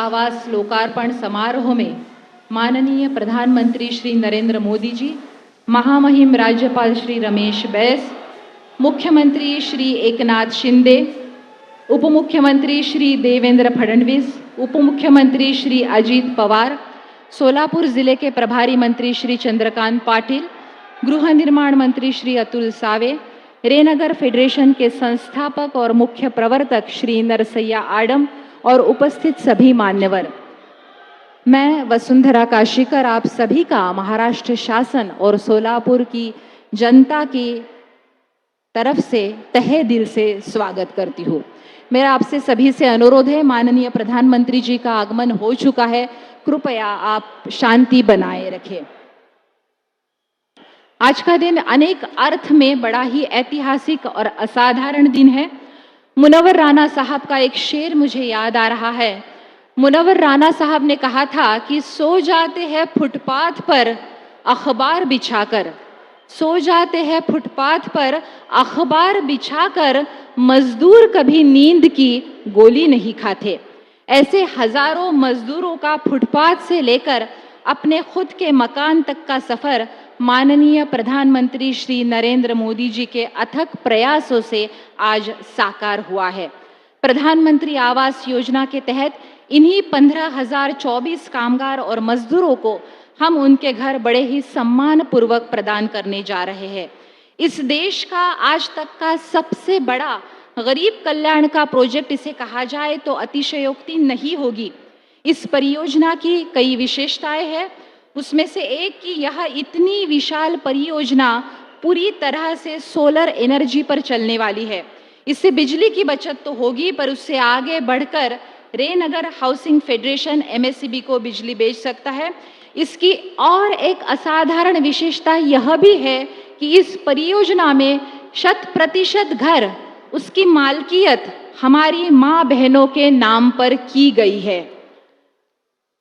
आवास लोकार्पण समारोह में माननीय प्रधानमंत्री श्री नरेंद्र मोदी जी, महामहिम राज्यपाल श्री रमेश बैस, मुख्यमंत्री श्री एकनाथ शिंदे, उप मुख्यमंत्री श्री देवेंद्र फडणवीस, उप मुख्यमंत्री श्री अजित पवार, सोलापुर जिले के प्रभारी मंत्री श्री चंद्रकांत पाटिल, गृह निर्माण मंत्री श्री अतुल सावे, रेनगर फेडरेशन के संस्थापक और मुख्य प्रवर्तक श्री नरसैया आडम और उपस्थित सभी मान्यवर, मैं वसुंधरा काशीकर आप सभी का महाराष्ट्र शासन और सोलापुर की जनता की तरफ से तहे दिल से स्वागत करती हूँ। मेरा आपसे सभी से अनुरोध है, माननीय प्रधानमंत्री जी का आगमन हो चुका है, कृपया आप शांति बनाए रखें। आज का दिन अनेक अर्थ में बड़ा ही ऐतिहासिक और असाधारण दिन है। मुनव्वर राणा साहब का एक शेर मुझे याद आ रहा है। मुनव्वर राणा साहब ने कहा था कि सो जाते हैं फुटपाथ पर अखबार बिछाकर, सो जाते हैं फुटपाथ पर अखबार बिछाकर, मजदूर कभी नींद की गोली नहीं खाते। ऐसे हजारों मजदूरों का फुटपाथ से लेकर अपने खुद के मकान तक का सफर माननीय प्रधानमंत्री श्री नरेंद्र मोदी जी के अथक प्रयासों से आज साकार हुआ है। प्रधानमंत्री आवास योजना के तहत इन्हीं 15,024 कामगार और मजदूरों को हम उनके घर बड़े ही सम्मान पूर्वक प्रदान करने जा रहे हैं। इस देश का आज तक का सबसे बड़ा गरीब कल्याण का प्रोजेक्ट इसे कहा जाए तो अतिशयोक्ति नहीं होगी। इस परियोजना की कई विशेषताएं हैं, उसमें से एक कि यह इतनी विशाल परियोजना पूरी तरह से सोलर एनर्जी पर चलने वाली है। इससे बिजली की बचत तो होगी, पर उससे आगे बढ़कर रेनगर हाउसिंग फेडरेशन एमएससीबी को बिजली बेच सकता है। इसकी और एक असाधारण विशेषता यह भी है कि इस परियोजना में 100% घर, उसकी मालकियत हमारी माँ बहनों के नाम पर की गई है।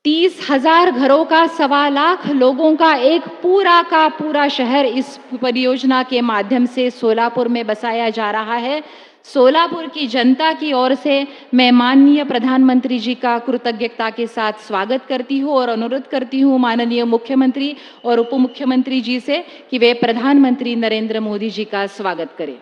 30,000 घरों का 1.25 लाख लोगों का एक पूरा का पूरा शहर इस परियोजना के माध्यम से सोलापुर में बसाया जा रहा है। सोलापुर की जनता की ओर से मैं माननीय प्रधानमंत्री जी का कृतज्ञता के साथ स्वागत करती हूँ और अनुरोध करती हूँ माननीय मुख्यमंत्री और उप मुख्यमंत्री जी से कि वे प्रधानमंत्री नरेंद्र मोदी जी का स्वागत करें।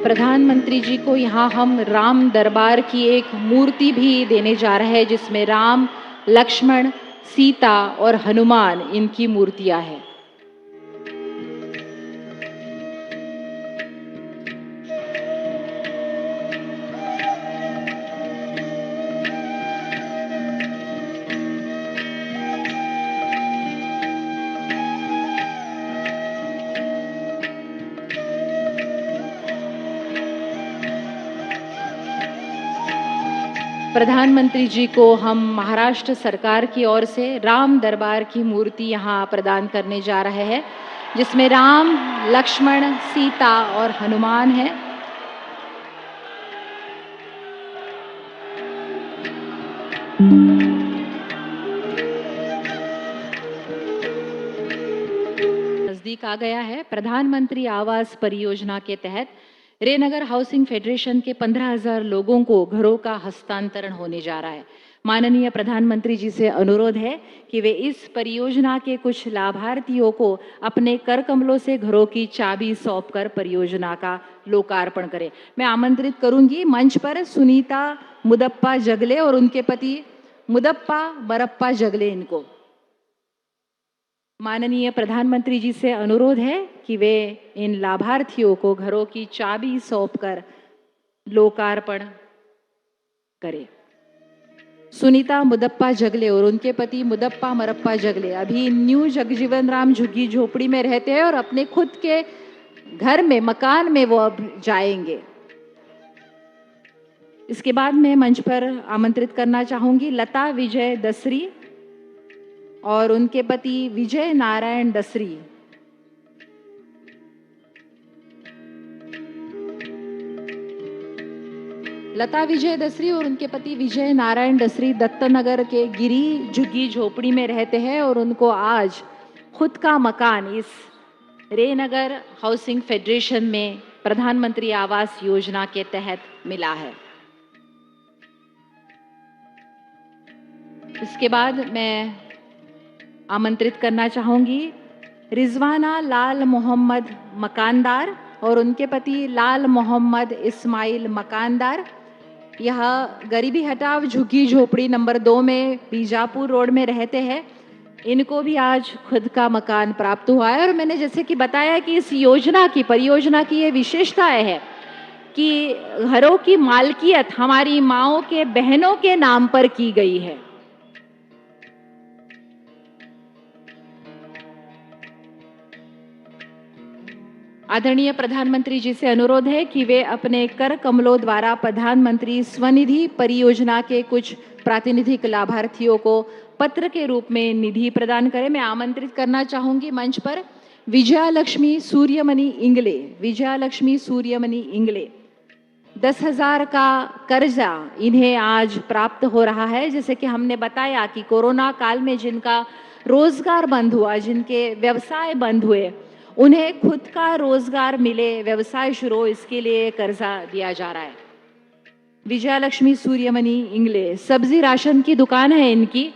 प्रधानमंत्री जी को यहाँ हम राम दरबार की एक मूर्ति भी देने जा रहे हैं, जिसमें राम, लक्ष्मण, सीता और हनुमान इनकी मूर्तियां हैं। प्रधानमंत्री जी को हम महाराष्ट्र सरकार की ओर से राम दरबार की मूर्ति यहाँ प्रदान करने जा रहे हैं, जिसमें राम, लक्ष्मण, सीता और हनुमान है। नजदीक आ गया है। प्रधानमंत्री आवास परियोजना के तहत रेनगर हाउसिंग फेडरेशन के 15,000 लोगों को घरों का हस्तांतरण होने जा रहा है। माननीय प्रधानमंत्री जी से अनुरोध है कि वे इस परियोजना के कुछ लाभार्थियों को अपने कर कमलों से घरों की चाबी सौंपकर परियोजना का लोकार्पण करें। मैं आमंत्रित करूंगी मंच पर सुनीता मुदप्पा जगले और उनके पति मुदप्पा मरप्पा जगले। इनको माननीय प्रधानमंत्री जी से अनुरोध है कि वे इन लाभार्थियों को घरों की चाबी सौंपकर लोकार्पण करें। सुनीता मुदप्पा जगले और उनके पति मुदप्पा मरप्पा जगले अभी न्यू जगजीवन राम झुग्गी झोपड़ी में रहते हैं और अपने खुद के घर में, मकान में वो अब जाएंगे। इसके बाद मैं मंच पर आमंत्रित करना चाहूंगी लता विजय दसरी और उनके पति विजय नारायण दसरी। लता विजय दसरी और उनके पति विजय नारायण दसरी दत्तनगर के गिरी झुग्गी झोपड़ी में रहते हैं और उनको आज खुद का मकान इस रेनगर हाउसिंग फेडरेशन में प्रधानमंत्री आवास योजना के तहत मिला है। इसके बाद मैं आमंत्रित करना चाहूंगी रिजवाना लाल मोहम्मद मकानदार और उनके पति लाल मोहम्मद इस्माइल मकानदार। यह गरीबी हटाव झुग्गी झोपड़ी नंबर 2 में बीजापुर रोड में रहते हैं। इनको भी आज खुद का मकान प्राप्त हुआ है और मैंने जैसे कि बताया कि इस परियोजना की ये विशेषताएं है कि घरों की मालकियत हमारी माओं के बहनों के नाम पर की गई है। आदरणीय प्रधानमंत्री जी से अनुरोध है कि वे अपने कर कमलों द्वारा प्रधानमंत्री स्वनिधि परियोजना के कुछ प्रातिनिधिक लाभार्थियों को पत्र के रूप में निधि प्रदान करें। मैं आमंत्रित करना चाहूंगी मंच पर विजयालक्ष्मी सूर्यमणि इंगले 10,000 का कर्जा इन्हें आज प्राप्त हो रहा है। जैसे कि हमने बताया कि कोरोना काल में जिनका रोजगार बंद हुआ, जिनके व्यवसाय बंद हुए, उन्हें खुद का रोजगार मिले, व्यवसाय शुरू हो, इसके लिए कर्जा दिया जा रहा है। विजयालक्ष्मी सूर्यमणि इंगले सब्जी राशन की दुकान है इनकी।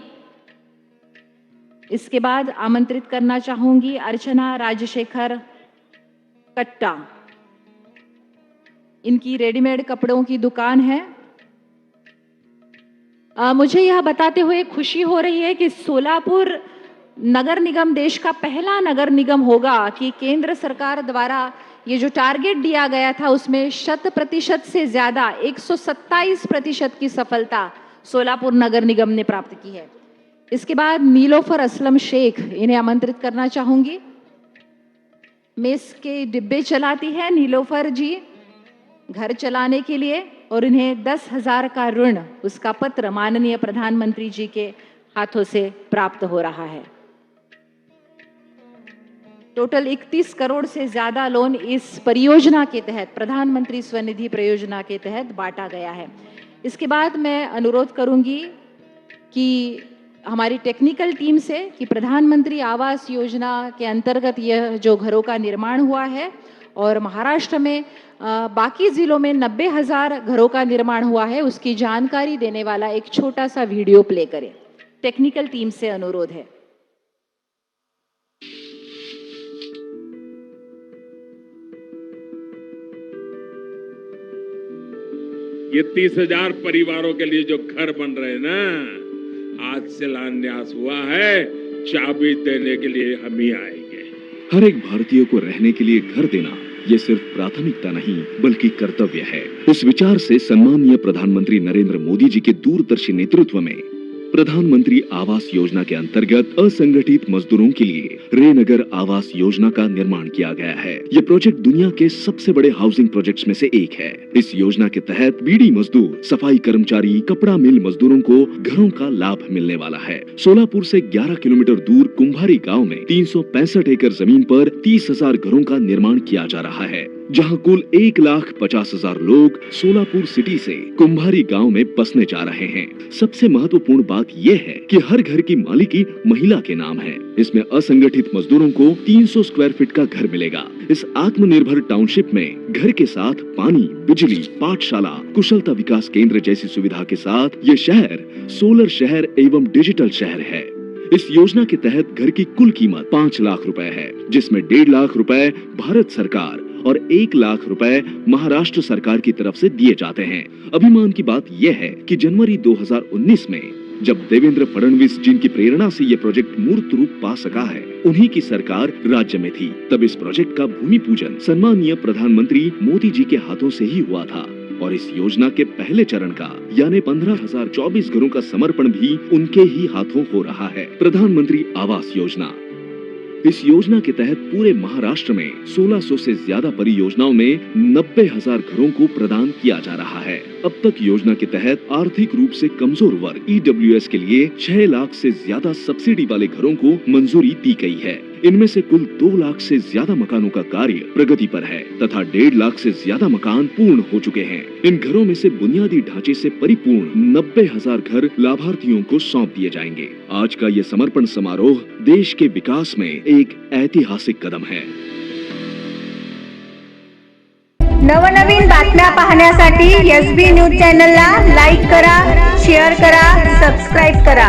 इसके बाद आमंत्रित करना चाहूंगी अर्चना राजशेखर कट्टा। इनकी रेडीमेड कपड़ों की दुकान है। मुझे यह बताते हुए खुशी हो रही है कि सोलापुर नगर निगम देश का पहला नगर निगम होगा कि केंद्र सरकार द्वारा ये जो टारगेट दिया गया था उसमें 100% से ज्यादा 127% की सफलता सोलापुर नगर निगम ने प्राप्त की है। इसके बाद नीलोफर असलम शेख, इन्हें आमंत्रित करना चाहूंगी। मेस के डिब्बे चलाती है नीलोफर जी घर चलाने के लिए और इन्हें 10,000 का ऋण, उसका पत्र माननीय प्रधानमंत्री जी के हाथों से प्राप्त हो रहा है। टोटल 31 करोड़ से ज्यादा लोन इस परियोजना के तहत, प्रधानमंत्री स्वनिधि परियोजना के तहत बांटा गया है। इसके बाद मैं अनुरोध करूंगी कि हमारी टेक्निकल टीम से कि प्रधानमंत्री आवास योजना के अंतर्गत यह जो घरों का निर्माण हुआ है और महाराष्ट्र में बाकी जिलों में 90,000 घरों का निर्माण हुआ है, उसकी जानकारी देने वाला एक छोटा सा वीडियो प्ले करें। टेक्निकल टीम से अनुरोध है। ये 30,000 परिवारों के लिए जो घर बन रहे हैं ना, आज शिलान्यास हुआ है, चाबी देने के लिए हम ही आएंगे। हर एक भारतीय को रहने के लिए घर देना ये सिर्फ प्राथमिकता नहीं बल्कि कर्तव्य है। इस विचार से सम्मानीय प्रधानमंत्री नरेंद्र मोदी जी के दूरदर्शी नेतृत्व में प्रधानमंत्री आवास योजना के अंतर्गत असंगठित मजदूरों के लिए रेनगर आवास योजना का निर्माण किया गया है। ये प्रोजेक्ट दुनिया के सबसे बड़े हाउसिंग प्रोजेक्ट्स में से एक है। इस योजना के तहत बीड़ी मजदूर, सफाई कर्मचारी, कपड़ा मिल मजदूरों को घरों का लाभ मिलने वाला है। सोलापुर से 11 किलोमीटर दूर कुंभारी गाँव में 365 एकड़ जमीन पर 30,000 घरों का निर्माण किया जा रहा है, जहां कुल 1,50,000 लोग सोलापुर सिटी से कुंभारी गांव में बसने जा रहे हैं। सबसे महत्वपूर्ण बात यह है कि हर घर की मालिकी महिला के नाम है। इसमें असंगठित मजदूरों को 300 स्क्वायर फीट का घर मिलेगा। इस आत्मनिर्भर टाउनशिप में घर के साथ पानी, बिजली, पाठशाला, कुशलता विकास केंद्र जैसी सुविधा के साथ ये शहर सोलर शहर एवं डिजिटल शहर है। इस योजना के तहत घर की कुल कीमत 5 लाख रुपए है, जिसमें 1.5 लाख रुपए भारत सरकार और 1 लाख रुपए महाराष्ट्र सरकार की तरफ से दिए जाते हैं। अभिमान की बात यह है कि जनवरी 2019 में जब देवेंद्र फडणवीस जिनकी प्रेरणा से ये प्रोजेक्ट मूर्त रूप पा सका है, उन्हीं की सरकार राज्य में थी। तब इस प्रोजेक्ट का भूमि पूजन सम्मानीय प्रधानमंत्री मोदी जी के हाथों से ही हुआ था और इस योजना के पहले चरण का यानी 15,024 घरों का समर्पण भी उनके ही हाथों हो रहा है। प्रधानमंत्री आवास योजना, इस योजना के तहत पूरे महाराष्ट्र में 1600 से ज्यादा परियोजनाओं में 90,000 घरों को प्रदान किया जा रहा है। अब तक योजना के तहत आर्थिक रूप से कमजोर वर्ग EWS के लिए 6 लाख से ज्यादा सब्सिडी वाले घरों को मंजूरी दी गई है। इनमें से कुल 2 लाख से ज्यादा मकानों का कार्य प्रगति पर है तथा 1.5 लाख से ज्यादा मकान पूर्ण हो चुके हैं। इन घरों में से बुनियादी ढांचे से परिपूर्ण 90,000 घर लाभार्थियों को सौंप दिए जाएंगे। आज का ये समर्पण समारोह देश के विकास में एक ऐतिहासिक कदम है। नवनवीन बातम्या पाहण्यासाठी SB न्यूज चॅनलला लाईक करा, शेअर करा, सबस्क्राईब करा।